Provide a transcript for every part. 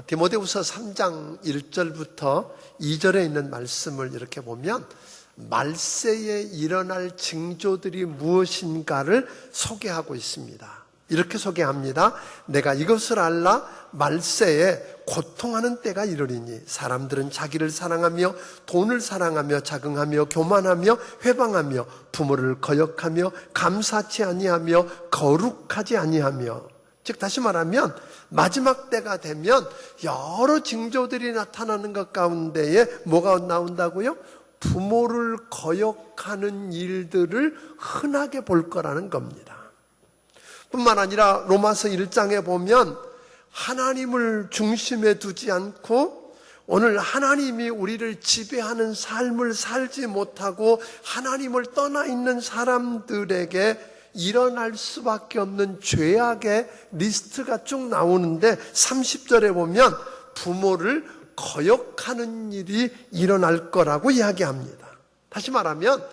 디모데후서 3장 1절부터 2절에 있는 말씀을 이렇게 보면 말세에 일어날 징조들이 무엇인가를 소개하고 있습니다. 이렇게 소개합니다. 내가 이것을 알라. 말세에 고통하는 때가 이르리니 사람들은 자기를 사랑하며 돈을 사랑하며 자긍하며 교만하며 회방하며 부모를 거역하며 감사치 아니하며 거룩하지 아니하며, 즉 다시 말하면 마지막 때가 되면 여러 징조들이 나타나는 것 가운데에 뭐가 나온다고요? 부모를 거역하는 일들을 흔하게 볼 거라는 겁니다. 뿐만 아니라 로마서 1장에 보면 하나님을 중심에 두지 않고 오늘 하나님이 우리를 지배하는 삶을 살지 못하고 하나님을 떠나 있는 사람들에게 일어날 수밖에 없는 죄악의 리스트가 쭉 나오는데 30절에 보면 부모를 거역하는 일이 일어날 거라고 이야기합니다. 다시 말하면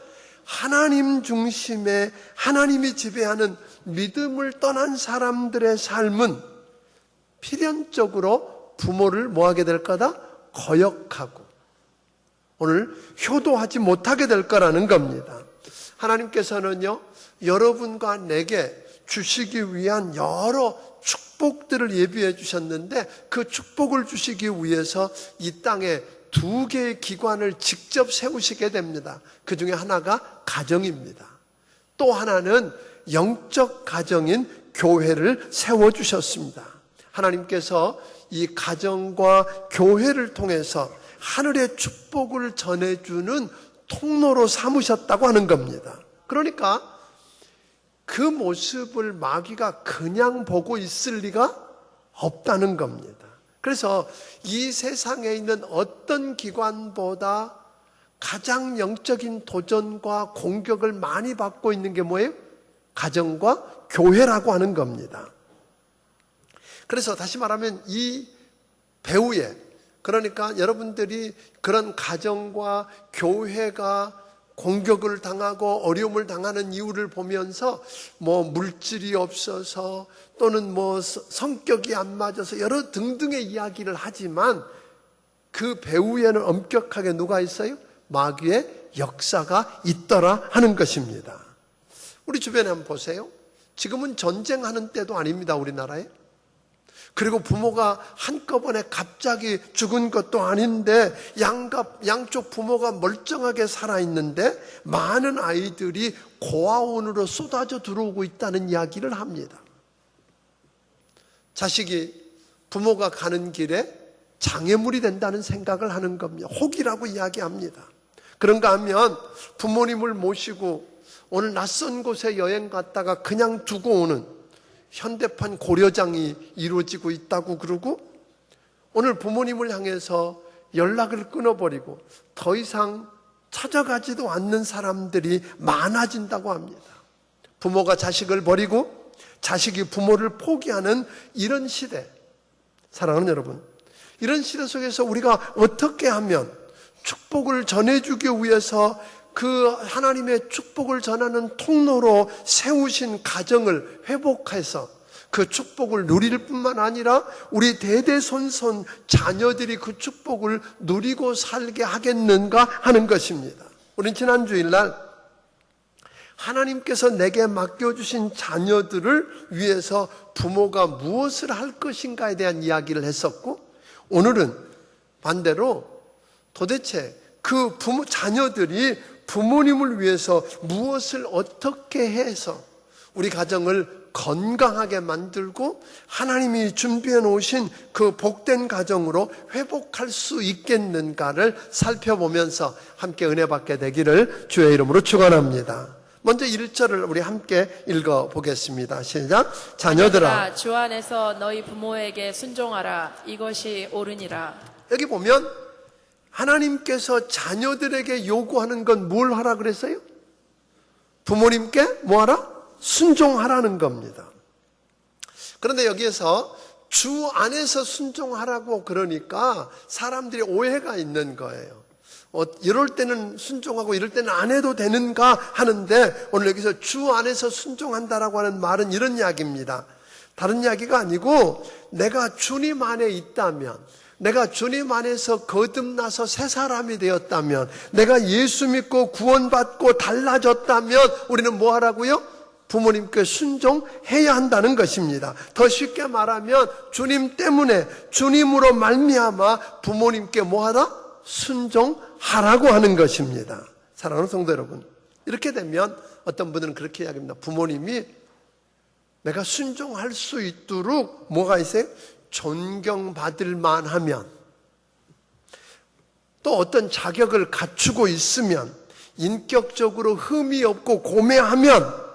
하나님 중심의 하나님이 지배하는 믿음을 떠난 사람들의 삶은 필연적으로 부모를 뭐하게 될 거다? 거역하고 오늘 효도하지 못하게 될 거라는 겁니다. 하나님께서는요, 여러분과 내게 주시기 위한 여러 축복들을 예비해 주셨는데 그 축복을 주시기 위해서 이 땅에 두 개의 기관을 직접 세우시게 됩니다. 그 중에 하나가 가정입니다. 또 하나는 영적 가정인 교회를 세워주셨습니다. 하나님께서 이 가정과 교회를 통해서 하늘의 축복을 전해주는 통로로 삼으셨다고 하는 겁니다. 그러니까 그 모습을 마귀가 그냥 보고 있을 리가 없다는 겁니다. 그래서 이 세상에 있는 어떤 기관보다 가장 영적인 도전과 공격을 많이 받고 있는 게 뭐예요? 가정과 교회라고 하는 겁니다. 그래서 다시 말하면 이 배후에, 그러니까 여러분들이 그런 가정과 교회가 공격을 당하고 어려움을 당하는 이유를 보면서 뭐 물질이 없어서 또는 뭐 성격이 안 맞아서 여러 등등의 이야기를 하지만 그 배후에는 엄격하게 누가 있어요? 마귀의 역사가 있더라 하는 것입니다. 우리 주변에 한번 보세요. 지금은 전쟁하는 때도 아닙니다, 우리나라에. 그리고 부모가 한꺼번에 갑자기 죽은 것도 아닌데 양쪽 부모가 멀쩡하게 살아있는데 많은 아이들이 고아원으로 쏟아져 들어오고 있다는 이야기를 합니다. 자식이 부모가 가는 길에 장애물이 된다는 생각을 하는 겁니다. 혹이라고 이야기합니다. 그런가 하면 부모님을 모시고 오늘 낯선 곳에 여행 갔다가 그냥 두고 오는 현대판 고려장이 이루어지고 있다고 그러고 오늘 부모님을 향해서 연락을 끊어버리고 더 이상 찾아가지도 않는 사람들이 많아진다고 합니다. 부모가 자식을 버리고 자식이 부모를 포기하는 이런 시대, 사랑하는 여러분, 이런 시대 속에서 우리가 어떻게 하면 축복을 전해주기 위해서 그 하나님의 축복을 전하는 통로로 세우신 가정을 회복해서 그 축복을 누릴 뿐만 아니라 우리 대대손손 자녀들이 그 축복을 누리고 살게 하겠는가 하는 것입니다. 우린 지난 주일날 하나님께서 내게 맡겨주신 자녀들을 위해서 부모가 무엇을 할 것인가에 대한 이야기를 했었고, 오늘은 반대로 도대체 그 자녀들이 부모님을 위해서 무엇을 어떻게 해서 우리 가정을 건강하게 만들고 하나님이 준비해 놓으신 그 복된 가정으로 회복할 수 있겠는가를 살펴보면서 함께 은혜 받게 되기를 주의 이름으로 축원합니다. 먼저 1절을 우리 함께 읽어보겠습니다. 시작. 자녀들아, 주 안에서 너희 부모에게 순종하라. 이것이 옳으니라. 여기 보면 하나님께서 자녀들에게 요구하는 건 뭘 하라 그랬어요? 부모님께 뭐 하라? 순종하라는 겁니다. 그런데 여기에서 주 안에서 순종하라고 그러니까 사람들이 오해가 있는 거예요. 이럴 때는 순종하고 이럴 때는 안 해도 되는가 하는데 오늘 여기서 주 안에서 순종한다라고 하는 말은 이런 이야기입니다. 다른 이야기가 아니고 내가 주님 안에 있다면, 내가 주님 안에서 거듭나서 새 사람이 되었다면, 내가 예수 믿고 구원받고 달라졌다면 우리는 뭐 하라고요? 부모님께 순종해야 한다는 것입니다. 더 쉽게 말하면 주님 때문에, 주님으로 말미암아 부모님께 뭐 하라? 순종하라고 하는 것입니다. 사랑하는 성도 여러분, 이렇게 되면 어떤 분들은 그렇게 이야기합니다. 부모님이 내가 순종할 수 있도록 뭐가 있어요? 존경받을 만하면, 또 어떤 자격을 갖추고 있으면, 인격적으로 흠이 없고 고매하면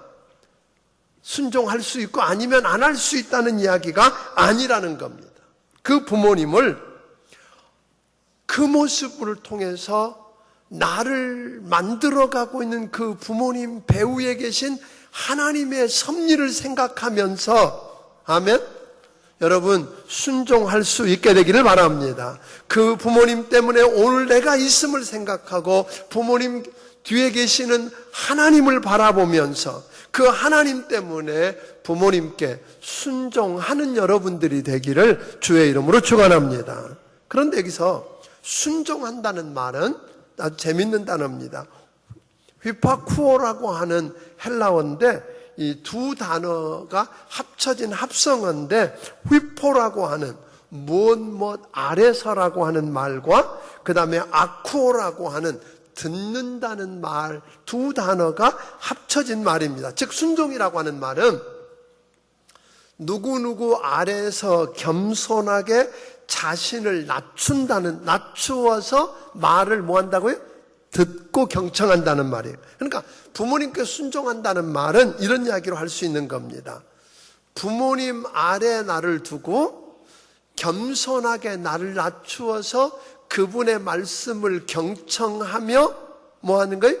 순종할 수 있고 아니면 안 할 수 있다는 이야기가 아니라는 겁니다. 그 부모님을 그 모습을 통해서 나를 만들어가고 있는 그 부모님 배후에 계신 하나님의 섭리를 생각하면서, 아멘, 여러분 순종할 수 있게 되기를 바랍니다. 그 부모님 때문에 오늘 내가 있음을 생각하고 부모님 뒤에 계시는 하나님을 바라보면서 그 하나님 때문에 부모님께 순종하는 여러분들이 되기를 주의 이름으로 축원합니다. 그런데 여기서 순종한다는 말은 아주 재밌는 단어입니다. 휘파쿠오라고 하는 헬라어인데 이 두 단어가 합쳐진 합성어인데, 휘포라고 하는 무엇 아래서라고 하는 말과 그 다음에 아쿠오라고 하는 듣는다는 말, 두 단어가 합쳐진 말입니다. 즉 순종이라고 하는 말은 누구누구 아래에서 겸손하게 자신을 낮추어서 말을 뭐 한다고요? 듣고 경청한다는 말이에요. 그러니까 부모님께 순종한다는 말은 이런 이야기로 할 수 있는 겁니다. 부모님 아래 나를 두고 겸손하게 나를 낮추어서 그분의 말씀을 경청하며 뭐 하는 거예요?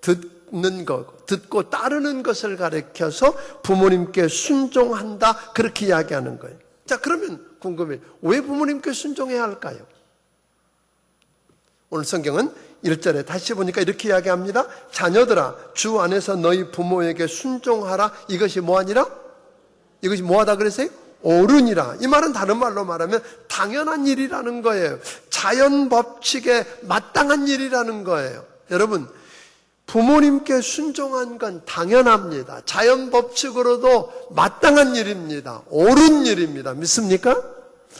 듣는 것, 듣고 따르는 것을 가르쳐서 부모님께 순종한다, 그렇게 이야기하는 거예요. 자, 그러면 궁금해요. 왜 부모님께 순종해야 할까요? 오늘 성경은 1절에 다시 보니까 이렇게 이야기합니다. 자녀들아, 주 안에서 너희 부모에게 순종하라. 이것이 뭐하니라? 이것이 뭐하다 그랬어요? 옳으니라. 이 말은 다른 말로 말하면 당연한 일이라는 거예요. 자연 법칙에 마땅한 일이라는 거예요. 여러분, 부모님께 순종한 건 당연합니다. 자연 법칙으로도 마땅한 일입니다. 옳은 일입니다. 믿습니까?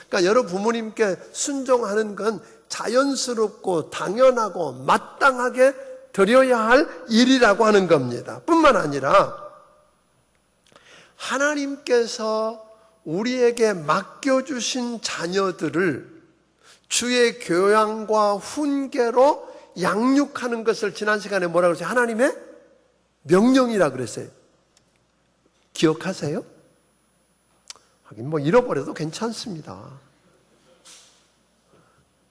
그러니까 여러분 부모님께 순종하는 건 자연스럽고 당연하고 마땅하게 드려야 할 일이라고 하는 겁니다. 뿐만 아니라 하나님께서 우리에게 맡겨주신 자녀들을 주의 교양과 훈계로 양육하는 것을 지난 시간에 뭐라고 그랬어요? 하나님의 명령이라고 그랬어요. 기억하세요? 하긴 뭐 잃어버려도 괜찮습니다.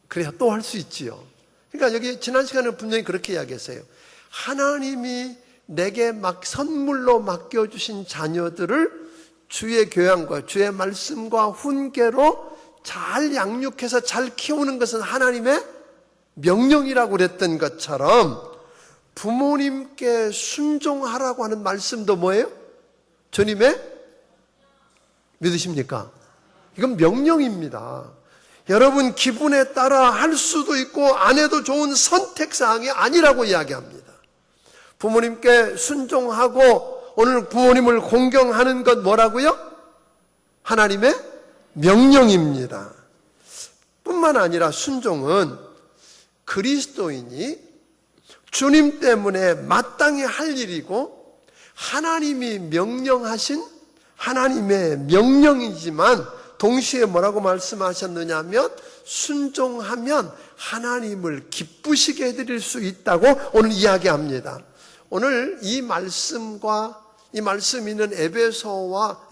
그래야 또 할 수 있지요. 그러니까 여기 지난 시간에 분명히 그렇게 이야기했어요. 하나님이 내게 막 선물로 맡겨주신 자녀들을 주의 교양과 주의 말씀과 훈계로 잘 양육해서 잘 키우는 것은 하나님의 명령이라고 그랬던 것처럼 부모님께 순종하라고 하는 말씀도 뭐예요? 주님의 믿으십니까? 이건 명령입니다. 여러분 기분에 따라 할 수도 있고 안 해도 좋은 선택사항이 아니라고 이야기합니다. 부모님께 순종하고 오늘 부모님을 공경하는 것 뭐라고요? 하나님의 명령입니다. 뿐만 아니라 순종은 그리스도인이 주님 때문에 마땅히 할 일이고 하나님이 명령하신 하나님의 명령이지만 동시에 뭐라고 말씀하셨느냐 하면 순종하면 하나님을 기쁘시게 해드릴 수 있다고 오늘 이야기합니다. 오늘 이 말씀과 이 말씀이 있는 에베소서와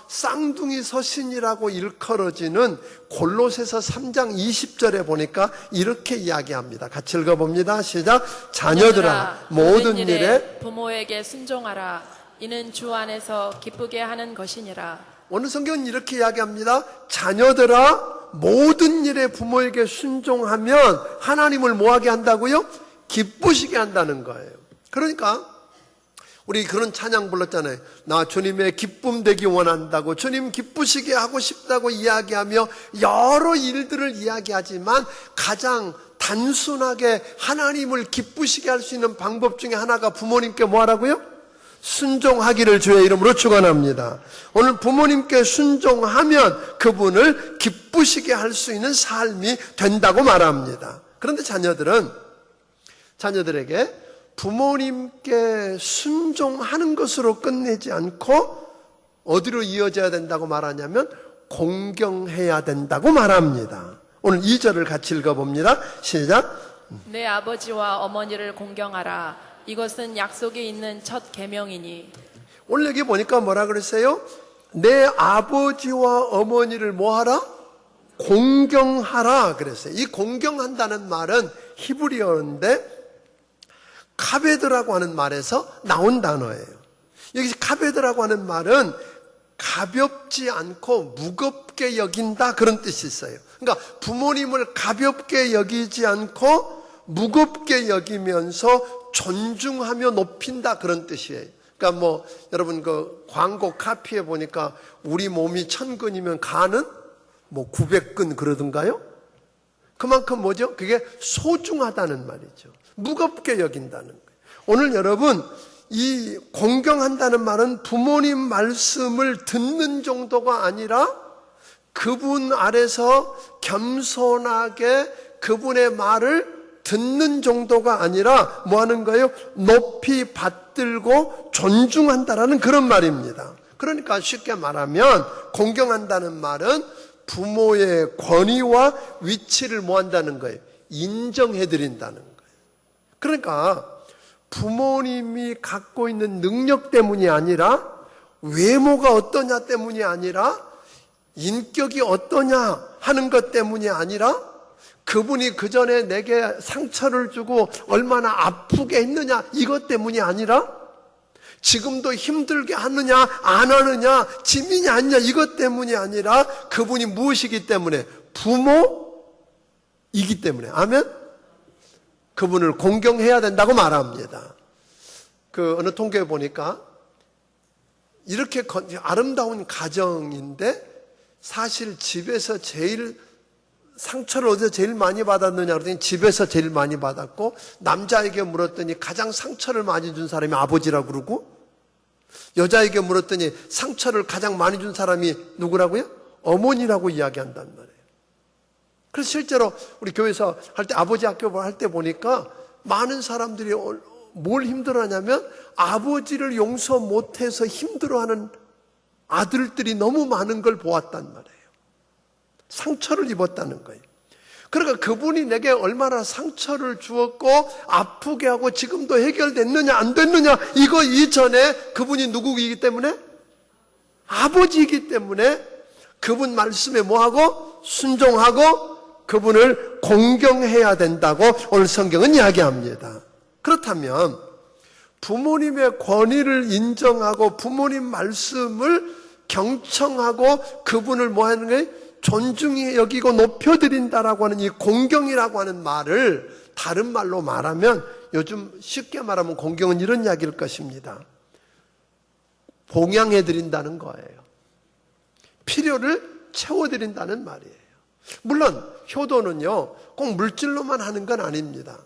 쌍둥이 서신이라고 일컬어지는 골로새서 3장 20절에 보니까 이렇게 이야기합니다. 같이 읽어봅니다. 시작. 자녀들아 모든 일에 부모에게 순종하라. 이는 주 안에서 기쁘게 하는 것이니라. 오늘 성경은 이렇게 이야기합니다. 자녀들아 모든 일에 부모에게 순종하면 하나님을 뭐하게 한다고요? 기쁘시게 한다는 거예요. 그러니까 우리 그런 찬양 불렀잖아요. 나 주님의 기쁨 되기 원한다고, 주님 기쁘시게 하고 싶다고 이야기하며 여러 일들을 이야기하지만 가장 단순하게 하나님을 기쁘시게 할 수 있는 방법 중에 하나가 부모님께 뭐 하라고요? 순종하기를 주의 이름으로 축원합니다. 오늘 부모님께 순종하면 그분을 기쁘시게 할 수 있는 삶이 된다고 말합니다. 그런데 자녀들에게 부모님께 순종하는 것으로 끝내지 않고 어디로 이어져야 된다고 말하냐면 공경해야 된다고 말합니다. 오늘 2절을 같이 읽어봅니다. 시작. 내 아버지와 어머니를 공경하라. 이것은 약속이 있는 첫 계명이니. 오늘 여기 보니까 뭐라 그랬어요? 내 아버지와 어머니를 뭐하라? 공경하라 그랬어요. 이 공경한다는 말은 히브리어인데 카베드라고 하는 말에서 나온 단어예요. 여기 카베드라고 하는 말은 가볍지 않고 무겁게 여긴다 그런 뜻이 있어요. 그러니까 부모님을 가볍게 여기지 않고 무겁게 여기면서 존중하며 높인다 그런 뜻이에요. 그러니까 뭐 여러분 그 광고 카피에 보니까 우리 몸이 1000근이면 간은 뭐 900근 그러던가요? 그만큼 뭐죠? 그게 소중하다는 말이죠. 무겁게 여긴다는 거예요. 오늘 여러분 이 공경한다는 말은 부모님 말씀을 듣는 정도가 아니라 그분 아래서 겸손하게 그분의 말을 듣는 정도가 아니라 뭐 하는 거예요? 높이 받들고 존중한다라는 그런 말입니다. 그러니까 쉽게 말하면 공경한다는 말은 부모의 권위와 위치를 뭐 한다는 거예요? 인정해드린다는 거예요. 그러니까 부모님이 갖고 있는 능력 때문이 아니라 외모가 어떠냐 때문이 아니라 인격이 어떠냐 하는 것 때문이 아니라 그분이 그 전에 내게 상처를 주고 얼마나 아프게 했느냐 이것 때문이 아니라 지금도 힘들게 하느냐 안 하느냐 짐이냐 아니냐 이것 때문이 아니라 그분이 무엇이기 때문에 부모이기 때문에 아멘? 그분을 공경해야 된다고 말합니다. 그 어느 통계에 보니까 이렇게 아름다운 가정인데 사실 집에서 제일 상처를 어디서 제일 많이 받았느냐 그랬더니 집에서 제일 많이 받았고 남자에게 물었더니 가장 상처를 많이 준 사람이 아버지라고 그러고 여자에게 물었더니 상처를 가장 많이 준 사람이 누구라고요? 어머니라고 이야기한단 말이에요. 그래서 실제로 우리 교회에서 할 때 아버지 학교 할 때 보니까 많은 사람들이 뭘 힘들어하냐면 아버지를 용서 못해서 힘들어하는 아들들이 너무 많은 걸 보았단 말이에요. 상처를 입었다는 거예요. 그러니까 그분이 내게 얼마나 상처를 주었고 아프게 하고 지금도 해결됐느냐 안 됐느냐 이거 이전에 그분이 누구이기 때문에 아버지이기 때문에 그분 말씀에 뭐하고 순종하고 그분을 공경해야 된다고 오늘 성경은 이야기합니다. 그렇다면 부모님의 권위를 인정하고 부모님 말씀을 경청하고 그분을 뭐하는 거예요? 존중히 여기고 높여드린다라고 하는 이 공경이라고 하는 말을 다른 말로 말하면 요즘 쉽게 말하면 공경은 이런 이야기일 것입니다. 봉양해드린다는 거예요. 필요를 채워드린다는 말이에요. 물론 효도는요 꼭 물질로만 하는 건 아닙니다.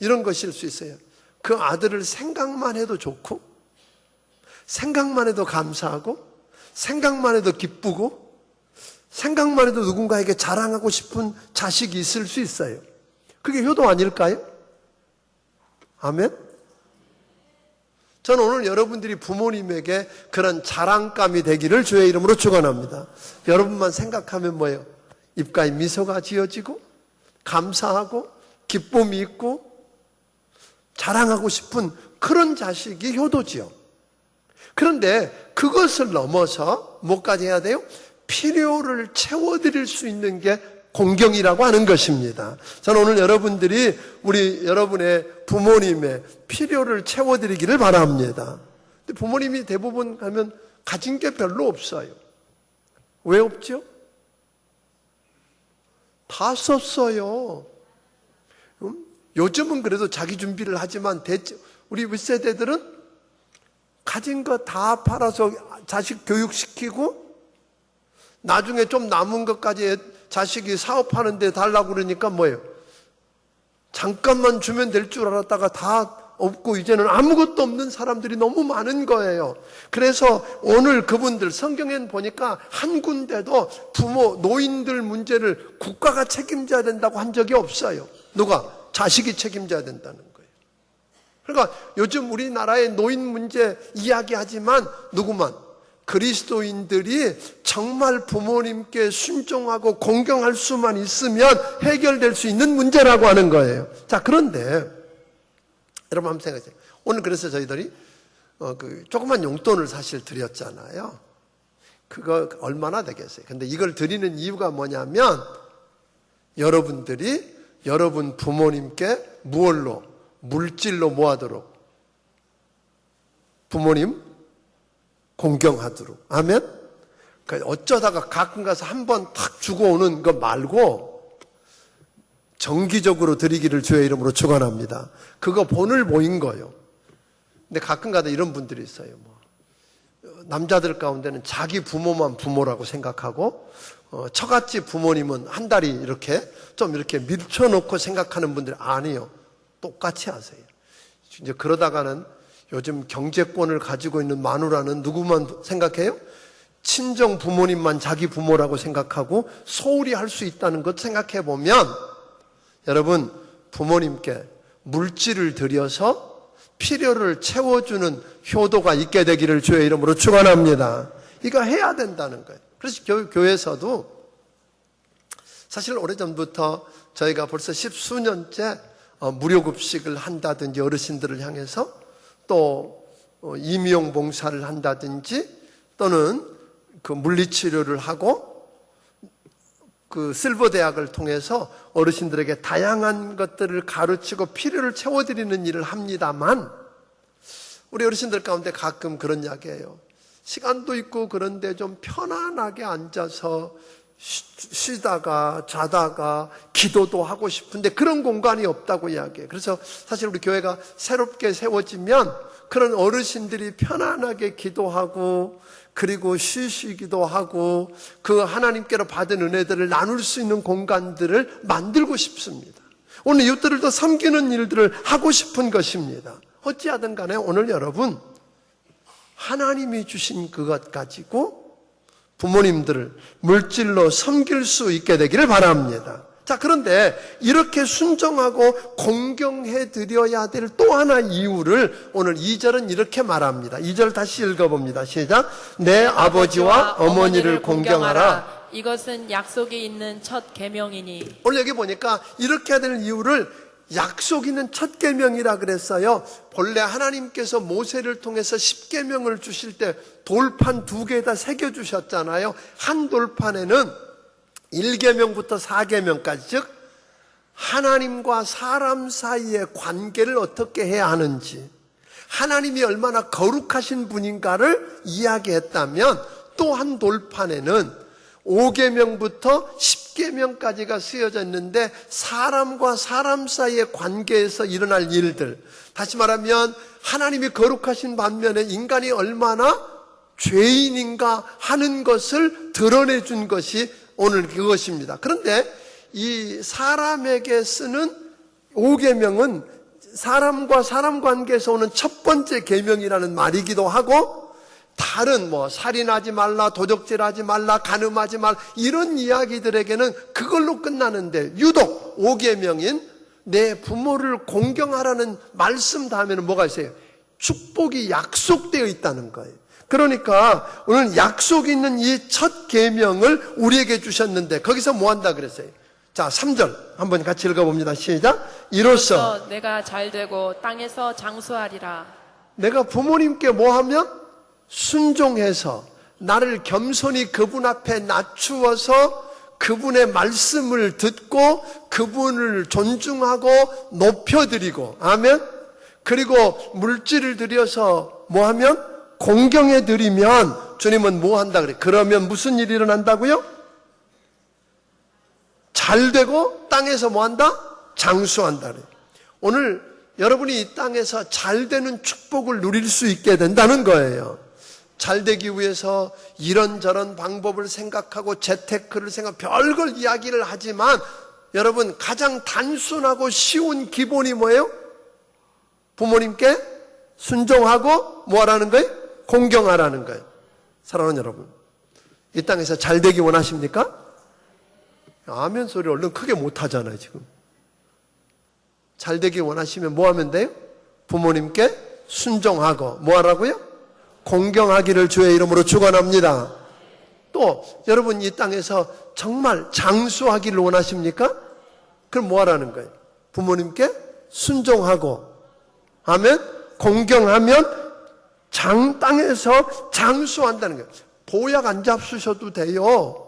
이런 것일 수 있어요. 그 아들을 생각만 해도 좋고 생각만 해도 감사하고 생각만 해도 기쁘고 생각만 해도 누군가에게 자랑하고 싶은 자식이 있을 수 있어요. 그게 효도 아닐까요? 아멘? 저는 오늘 여러분들이 부모님에게 그런 자랑감이 되기를 주의 이름으로 축원합니다. 여러분만 생각하면 뭐예요? 입가에 미소가 지어지고 감사하고 기쁨이 있고 자랑하고 싶은 그런 자식이 효도지요. 그런데 그것을 넘어서 뭐까지 해야 돼요? 필요를 채워드릴 수 있는 게 공경이라고 하는 것입니다. 저는 오늘 여러분들이 여러분의 부모님의 필요를 채워드리기를 바랍니다. 근데 부모님이 대부분 가면 가진 게 별로 없어요. 왜 없죠? 다 썼어요. 요즘은 그래도 자기 준비를 하지만 우리 윗세대들은 가진 거 다 팔아서 자식 교육시키고 나중에 좀 남은 것까지 자식이 사업하는데 달라고 그러니까 뭐예요? 잠깐만 주면 될 줄 알았다가 다 없고 이제는 아무것도 없는 사람들이 너무 많은 거예요. 그래서 오늘 그분들 성경엔 보니까 한 군데도 부모, 노인들 문제를 국가가 책임져야 된다고 한 적이 없어요. 누가? 자식이 책임져야 된다는 거예요. 그러니까 요즘 우리나라의 노인 문제 이야기하지만 누구만? 그리스도인들이 정말 부모님께 순종하고 공경할 수만 있으면 해결될 수 있는 문제라고 하는 거예요. 자, 그런데 여러분 한번 생각해보세요. 오늘 그래서 저희들이 조그만 용돈을 사실 드렸잖아요. 그거 얼마나 되겠어요? 근데 이걸 드리는 이유가 뭐냐면 여러분들이 여러분 부모님께 무얼로? 물질로 뭐 하도록? 부모님 공경하도록. 아멘? 그러니까 어쩌다가 가끔 가서 한번 탁 주고 오는 거 말고 정기적으로 드리기를 주의 이름으로 축원합니다. 그거 본을 보인 거예요. 근데 가끔 가다 이런 분들이 있어요. 남자들 가운데는 자기 부모만 부모라고 생각하고 처갓집 부모님은 한 달이 이렇게 좀 이렇게 밀쳐놓고 생각하는 분들이 아니에요. 똑같이 하세요. 이제 그러다가는 요즘 경제권을 가지고 있는 마누라는 누구만 생각해요? 친정 부모님만 자기 부모라고 생각하고 소홀히 할 수 있다는 것 생각해 보면 여러분 부모님께 물질을 들여서 필요를 채워주는 효도가 있게 되기를 주의 이름으로 축원합니다. 이거 해야 된다는 거예요. 그래서 교회에서도 사실 오래전부터 저희가 벌써 10수년째 무료급식을 한다든지 어르신들을 향해서 또 임용 봉사를 한다든지 또는 그 물리치료를 하고 그 실버 대학을 통해서 어르신들에게 다양한 것들을 가르치고 필요를 채워드리는 일을 합니다만 우리 어르신들 가운데 가끔 그런 이야기예요. 시간도 있고 그런데 좀 편안하게 앉아서 쉬다가 자다가 기도도 하고 싶은데 그런 공간이 없다고 이야기해요. 그래서 사실 우리 교회가 새롭게 세워지면 그런 어르신들이 편안하게 기도하고 그리고 쉬시기도 하고 그 하나님께로 받은 은혜들을 나눌 수 있는 공간들을 만들고 싶습니다. 오늘 이웃들을 더 섬기는 일들을 하고 싶은 것입니다. 어찌하든 간에 오늘 여러분 하나님이 주신 그것 가지고 부모님들을 물질로 섬길 수 있게 되기를 바랍니다. 자, 그런데 이렇게 순종하고 공경해 드려야 될 또 하나 이유를 오늘 2절은 이렇게 말합니다. 2절 다시 읽어봅니다. 시작. 내 아버지와 어머니를 공경하라. 이것은 약속이 있는 첫 계명이니. 오늘 여기 보니까 이렇게 해야 될 이유를 약속 있는 첫 계명이라 그랬어요. 본래 하나님께서 모세를 통해서 10계명을 주실 때 돌판 2개에다 새겨 주셨잖아요. 한 돌판에는 1계명부터 4계명까지 즉 하나님과 사람 사이의 관계를 어떻게 해야 하는지 하나님이 얼마나 거룩하신 분인가를 이야기했다면 또 한 돌판에는 5계명부터 10계명까지가 쓰여져 있는데 사람과 사람 사이의 관계에서 일어날 일들 다시 말하면 하나님이 거룩하신 반면에 인간이 얼마나 죄인인가 하는 것을 드러내 준 것이 오늘 그것입니다. 그런데 이 사람에게 쓰는 5계명은 사람과 사람 관계에서 오는 첫 번째 계명이라는 말이기도 하고 다른 살인하지 말라, 도적질하지 말라, 간음하지 말라 이런 이야기들에게는 그걸로 끝나는데 유독 5계명인 내 부모를 공경하라는 말씀 다음에는 뭐가 있어요? 축복이 약속되어 있다는 거예요. 그러니까 오늘 약속이 있는 이 첫 계명을 우리에게 주셨는데 거기서 뭐 한다 그랬어요? 자, 3절 한번 같이 읽어봅니다. 시작. 이로써 내가 잘되고 땅에서 장수하리라. 내가 부모님께 뭐 하면? 순종해서 나를 겸손히 그분 앞에 낮추어서 그분의 말씀을 듣고 그분을 존중하고 높여드리고 아멘. 그리고 물질을 들여서 뭐 하면? 공경해 드리면 주님은 뭐 한다 그래? 그러면 무슨 일이 일어난다고요? 잘 되고 땅에서 뭐 한다? 장수한다 그래. 오늘 여러분이 이 땅에서 잘 되는 축복을 누릴 수 있게 된다는 거예요. 잘 되기 위해서 이런저런 방법을 생각하고 재테크를 별걸 이야기를 하지만 여러분 가장 단순하고 쉬운 기본이 뭐예요? 부모님께 순종하고 뭐 하라는 거예요? 공경하라는 거예요. 사랑하는 여러분, 이 땅에서 잘 되기 원하십니까? 아멘 소리 얼른 크게 못 하잖아요 지금. 잘 되기 원하시면 뭐 하면 돼요? 부모님께 순종하고 뭐 하라고요? 공경하기를 주의 이름으로 축원합니다. 또 여러분 이 땅에서 정말 장수하기를 원하십니까? 그럼 뭐 하라는 거예요? 부모님께 순종하고 아멘 공경하면 땅에서 장수한다는 거예요. 보약 안 잡수셔도 돼요.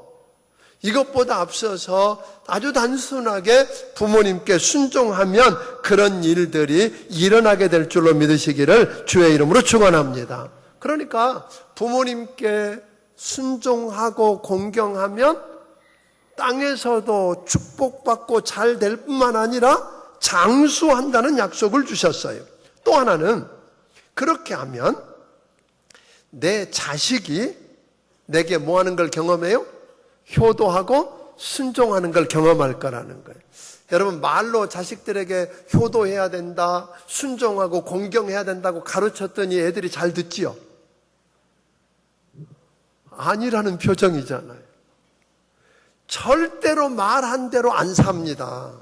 이것보다 앞서서 아주 단순하게 부모님께 순종하면 그런 일들이 일어나게 될 줄로 믿으시기를 주의 이름으로 축원합니다. 그러니까 부모님께 순종하고 공경하면 땅에서도 축복받고 잘 될 뿐만 아니라 장수한다는 약속을 주셨어요. 또 하나는 그렇게 하면 내 자식이 내게 뭐 하는 걸 경험해요? 효도하고 순종하는 걸 경험할 거라는 거예요. 여러분 말로 자식들에게 효도해야 된다, 순종하고 공경해야 된다고 가르쳤더니 애들이 잘 듣지요? 아니라는 표정이잖아요. 절대로 말한 대로 안 삽니다.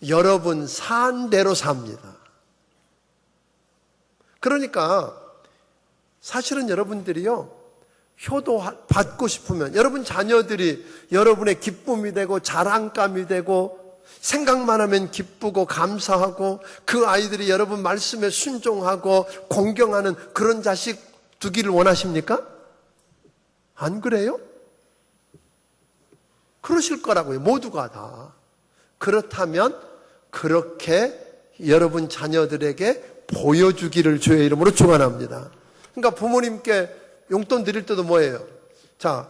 여러분 산 대로 삽니다. 그러니까 사실은 여러분들이요 효도 받고 싶으면 여러분 자녀들이 여러분의 기쁨이 되고 자랑감이 되고 생각만 하면 기쁘고 감사하고 그 아이들이 여러분 말씀에 순종하고 공경하는 그런 자식 두기를 원하십니까? 안 그래요? 그러실 거라고요. 모두가 다. 그렇다면 그렇게 여러분 자녀들에게 보여주기를 주의 이름으로 축원합니다. 그러니까 부모님께 용돈 드릴 때도 뭐예요? 자,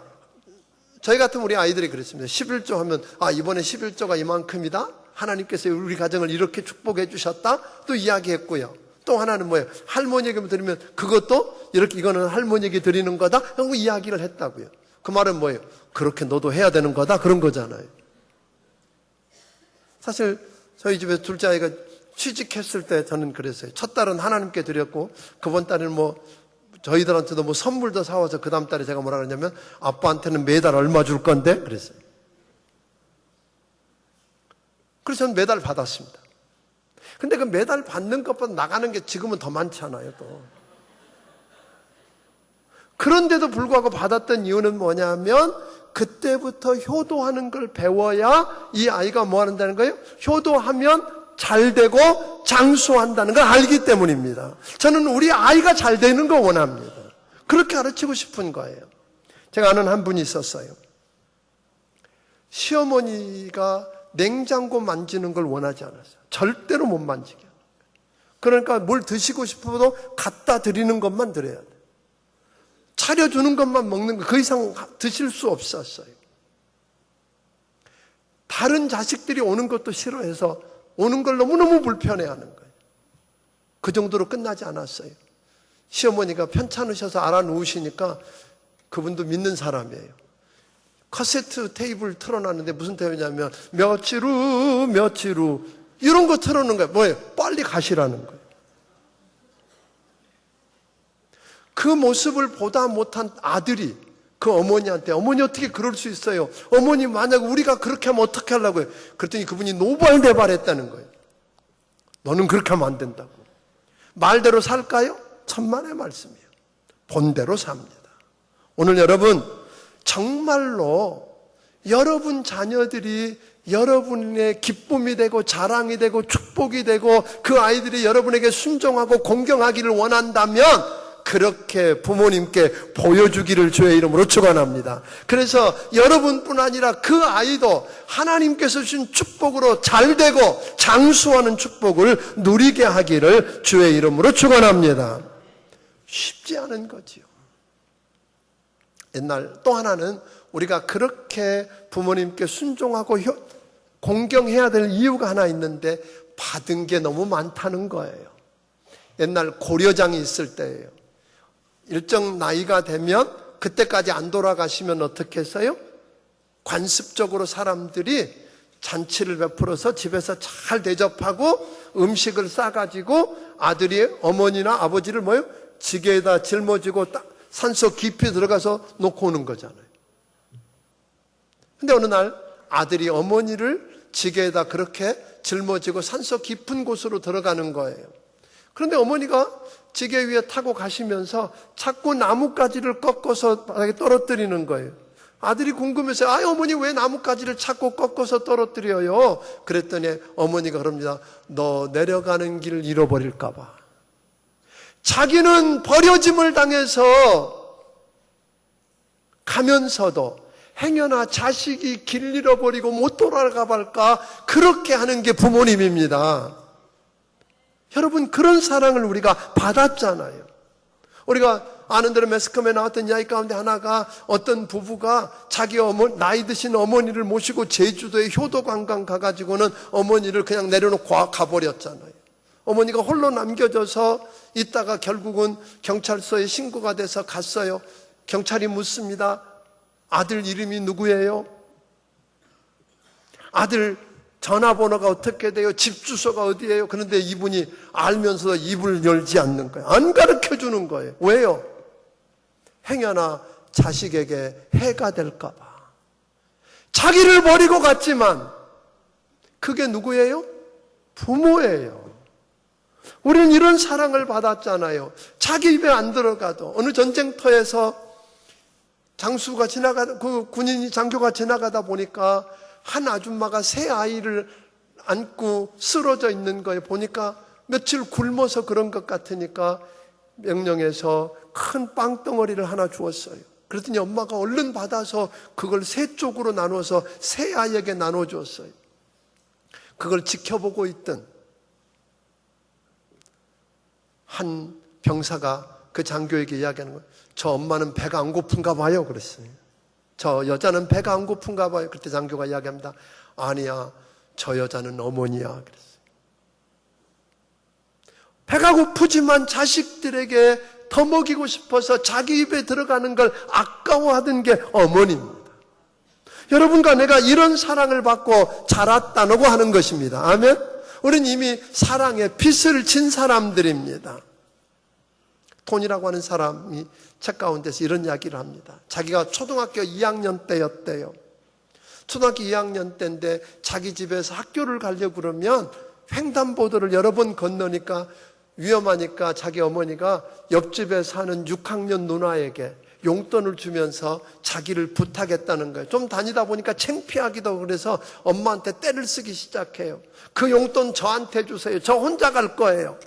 저희 같은 우리 아이들이 그랬습니다. 11조 하면 이번에 11조가 이만큼이다. 하나님께서 우리 가정을 이렇게 축복해 주셨다. 또 이야기했고요. 또 하나는 뭐예요? 할머니에게 드리면 그것도 이렇게 이거는 할머니에게 드리는 거다. 하고 이야기를 했다고요. 그 말은 뭐예요? 그렇게 너도 해야 되는 거다. 그런 거잖아요. 사실 저희 집에 둘째 아이가 취직했을 때 저는 그랬어요. 첫 딸은 하나님께 드렸고 그번 딸은 저희들한테도 선물도 사와서 그 다음 달에 제가 뭐라 그러냐면 아빠한테는 매달 얼마 줄 건데? 그랬어요. 그래서 저는 매달 받았습니다. 근데 그 매달 받는 것보다 나가는 게 지금은 더 많잖아요, 또. 그런데도 불구하고 받았던 이유는 뭐냐면 그때부터 효도하는 걸 배워야 이 아이가 뭐 한다는 거예요? 효도하면 잘 되고 장수한다는 걸 알기 때문입니다. 저는 우리 아이가 잘 되는 거 원합니다. 그렇게 가르치고 싶은 거예요. 제가 아는 한 분이 있었어요. 시어머니가 냉장고 만지는 걸 원하지 않았어요. 절대로 못 만지게. 그러니까 뭘 드시고 싶어도 갖다 드리는 것만 드려야 돼요. 차려주는 것만 먹는 거, 그 이상 드실 수 없었어요. 다른 자식들이 오는 것도 싫어해서 오는 걸 너무너무 불편해하는 거예요. 그 정도로 끝나지 않았어요. 시어머니가 편찮으셔서 알아놓으시니까 그분도 믿는 사람이에요. 카세트 테이블 틀어놨는데 무슨 테이블이냐면 며칠 후 이런 거 틀어놓는 거예요. 뭐예요? 빨리 가시라는 거예요. 그 모습을 보다 못한 아들이 그 어머니한테 어머니 어떻게 그럴 수 있어요? 어머니 만약 우리가 그렇게 하면 어떻게 하려고요? 그랬더니 그분이 노발대발했다는 거예요. 너는 그렇게 하면 안 된다고. 말대로 살까요? 천만의 말씀이에요. 본대로 삽니다. 오늘 여러분 정말로 여러분 자녀들이 여러분의 기쁨이 되고 자랑이 되고 축복이 되고 그 아이들이 여러분에게 순종하고 공경하기를 원한다면 그렇게 부모님께 보여주기를 주의 이름으로 축원합니다. 그래서 여러분뿐 아니라 그 아이도 하나님께서 주신 축복으로 잘되고 장수하는 축복을 누리게 하기를 주의 이름으로 축원합니다. 쉽지 않은 거지요. 옛날 또 하나는 우리가 그렇게 부모님께 순종하고 공경해야 될 이유가 하나 있는데 받은 게 너무 많다는 거예요. 옛날 고려장이 있을 때예요. 일정 나이가 되면 그때까지 안 돌아가시면 어떻게 했어요? 관습적으로 사람들이 잔치를 베풀어서 집에서 잘 대접하고 음식을 싸가지고 아들이 어머니나 아버지를 뭐요? 지게에다 짊어지고 산속 깊이 들어가서 놓고 오는 거잖아요. 근데 어느 날 아들이 어머니를 지게에다 그렇게 짊어지고 산속 깊은 곳으로 들어가는 거예요. 그런데 어머니가 지게 위에 타고 가시면서 자꾸 나뭇가지를 꺾어서 바닥에 떨어뜨리는 거예요. 아들이 궁금해서 어머니 왜 나뭇가지를 자꾸 꺾어서 떨어뜨려요? 그랬더니 어머니가 그럽니다. 너 내려가는 길을 잃어버릴까 봐. 자기는 버려짐을 당해서 가면서도 행여나 자식이 길 잃어버리고 못 돌아가 볼까 그렇게 하는 게 부모님입니다. 여러분, 그런 사랑을 우리가 받았잖아요. 우리가 아는 대로 매스컴에 나왔던 이야기 가운데 하나가 어떤 부부가 자기 나이 드신 어머니를 모시고 제주도에 효도 관광 가가지고는 어머니를 그냥 내려놓고 가버렸잖아요. 어머니가 홀로 남겨져서 있다가 결국은 경찰서에 신고가 돼서 갔어요. 경찰이 묻습니다. 아들 이름이 누구예요? 아들 전화번호가 어떻게 돼요? 집 주소가 어디예요? 그런데 이분이 알면서도 입을 열지 않는 거예요. 안 가르쳐 주는 거예요. 왜요? 행여나 자식에게 해가 될까 봐. 자기를 버리고 갔지만 그게 누구예요? 부모예요. 우리는 이런 사랑을 받았잖아요. 자기 입에 안 들어가도 어느 전쟁터에서 장수가 군인이 장교가 지나가다 보니까 한 아줌마가 새 아이를 안고 쓰러져 있는 거에 보니까 며칠 굶어서 그런 것 같으니까 명령해서 큰 빵덩어리를 하나 주었어요. 그랬더니 엄마가 얼른 받아서 그걸 세 쪽으로 나눠서 새 아이에게 나눠줬어요. 그걸 지켜보고 있던 한 병사가 그 장교에게 이야기하는 거예요. 저 엄마는 배가 안 고픈가 봐요. 그랬어요. 저 여자는 배가 안 고픈가 봐요. 그때 장교가 이야기합니다. 아니야, 저 여자는 어머니야. 그랬어요. 배가 고프지만 자식들에게 더 먹이고 싶어서 자기 입에 들어가는 걸 아까워하던 게 어머니입니다. 여러분과 내가 이런 사랑을 받고 자랐다고 하는 것입니다. 아멘? 우리는 이미 사랑의 빚을 진 사람들입니다. 톤이라고 하는 사람이 책 가운데서 이런 이야기를 합니다. 자기가 초등학교 2학년 때였대요. 초등학교 2학년 때인데 자기 집에서 학교를 가려고 그러면 횡단보도를 여러 번 건너니까 위험하니까 자기 어머니가 옆집에 사는 6학년 누나에게 용돈을 주면서 자기를 부탁했다는 거예요. 좀 다니다 보니까 창피하기도 그래서 엄마한테 떼를 쓰기 시작해요. 그 용돈 저한테 주세요. 저 혼자 갈 거예요.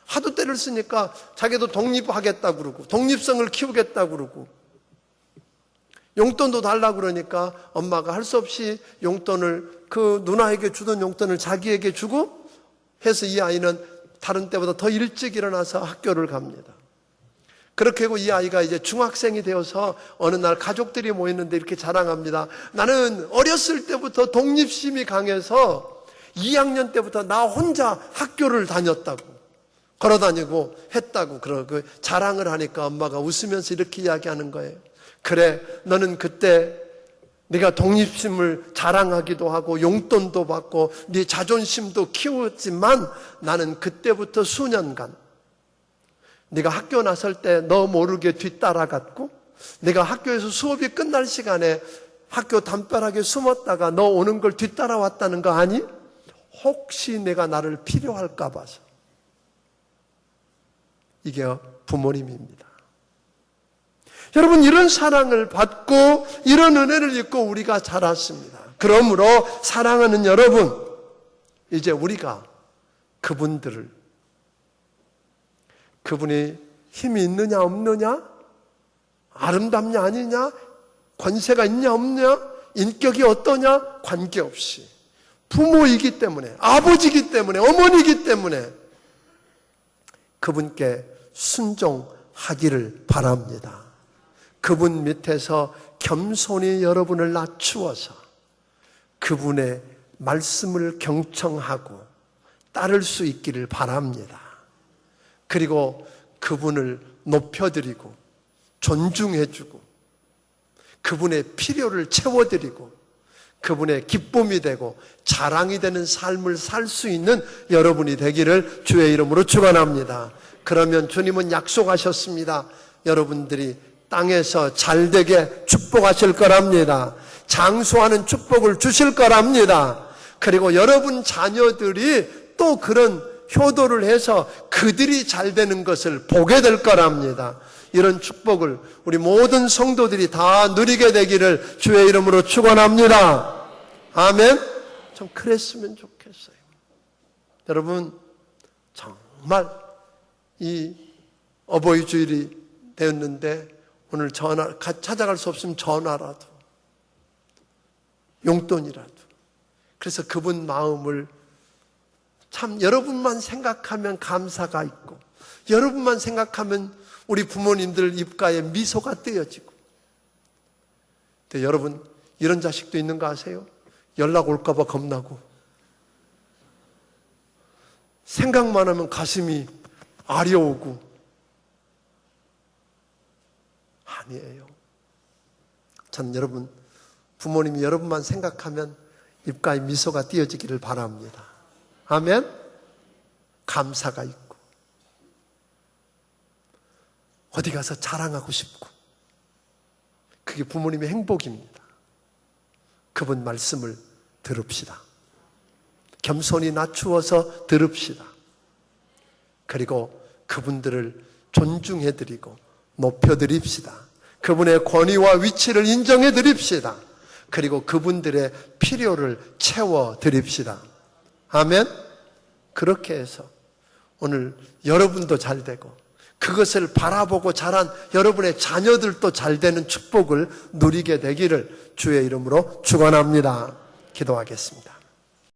하도 떼를 쓰니까 자기도 독립하겠다고 그러고 독립성을 키우겠다고 그러고 용돈도 달라고 그러니까 엄마가 할 수 없이 용돈을 그 누나에게 주던 용돈을 자기에게 주고 해서 이 아이는 다른 때보다 더 일찍 일어나서 학교를 갑니다. 그렇게 하고 이 아이가 이제 중학생이 되어서 어느 날 가족들이 모였는데 이렇게 자랑합니다. 나는 어렸을 때부터 독립심이 강해서 2학년 때부터 나 혼자 학교를 다녔다고. 걸어다니고 했다고 그러고 자랑을 하니까 엄마가 웃으면서 이렇게 이야기하는 거예요. 그래, 너는 그때 네가 독립심을 자랑하기도 하고 용돈도 받고 네 자존심도 키웠지만 나는 그때부터 수년간 네가 학교 나설 때 너 모르게 뒤따라갔고 네가 학교에서 수업이 끝날 시간에 학교 담벼락에 숨었다가 너 오는 걸 뒤따라왔다는 거 아니? 혹시 내가 나를 필요할까 봐서. 이게 부모님입니다. 여러분, 이런 사랑을 받고 이런 은혜를 입고 우리가 자랐습니다. 그러므로 사랑하는 여러분, 이제 우리가 그분들을 그분이 힘이 있느냐 없느냐, 아름답냐 아니냐, 권세가 있냐 없냐, 인격이 어떠냐 관계없이 부모이기 때문에, 아버지이기 때문에, 어머니이기 때문에 그분께 순종하기를 바랍니다. 그분 밑에서 겸손히 여러분을 낮추어서 그분의 말씀을 경청하고 따를 수 있기를 바랍니다. 그리고 그분을 높여드리고 존중해주고 그분의 필요를 채워드리고 그분의 기쁨이 되고 자랑이 되는 삶을 살 수 있는 여러분이 되기를 주의 이름으로 축원합니다. 그러면 주님은 약속하셨습니다. 여러분들이 땅에서 잘되게 축복하실 거랍니다. 장수하는 축복을 주실 거랍니다. 그리고 여러분 자녀들이 또 그런 효도를 해서 그들이 잘 되는 것을 보게 될 거랍니다. 이런 축복을 우리 모든 성도들이 다 누리게 되기를 주의 이름으로 축원합니다. 아멘. 좀 그랬으면 좋겠어요. 여러분, 정말 이 어버이 주일이 되었는데 오늘 찾아갈 수 없으면 전화라도 용돈이라도 그래서 그분 마음을 참 여러분만 생각하면 감사가 있고 여러분만 생각하면 우리 부모님들 입가에 미소가 띄어지고. 근데 여러분 이런 자식도 있는 거 아세요? 연락 올까 봐 겁나고 생각만 하면 가슴이 아려오고. 아니에요. 전 여러분 부모님이 여러분만 생각하면 입가에 미소가 띄어지기를 바랍니다. 아멘. 감사가 있고 어디 가서 자랑하고 싶고 그게 부모님의 행복입니다. 그분 말씀을 들읍시다. 겸손히 낮추어서 들읍시다. 그리고 그분들을 존중해드리고 높여드립시다. 그분의 권위와 위치를 인정해드립시다. 그리고 그분들의 필요를 채워드립시다. 아멘. 그렇게 해서 오늘 여러분도 잘 되고 그것을 바라보고 자란 여러분의 자녀들도 잘 되는 축복을 누리게 되기를 주의 이름으로 축원합니다. 기도하겠습니다.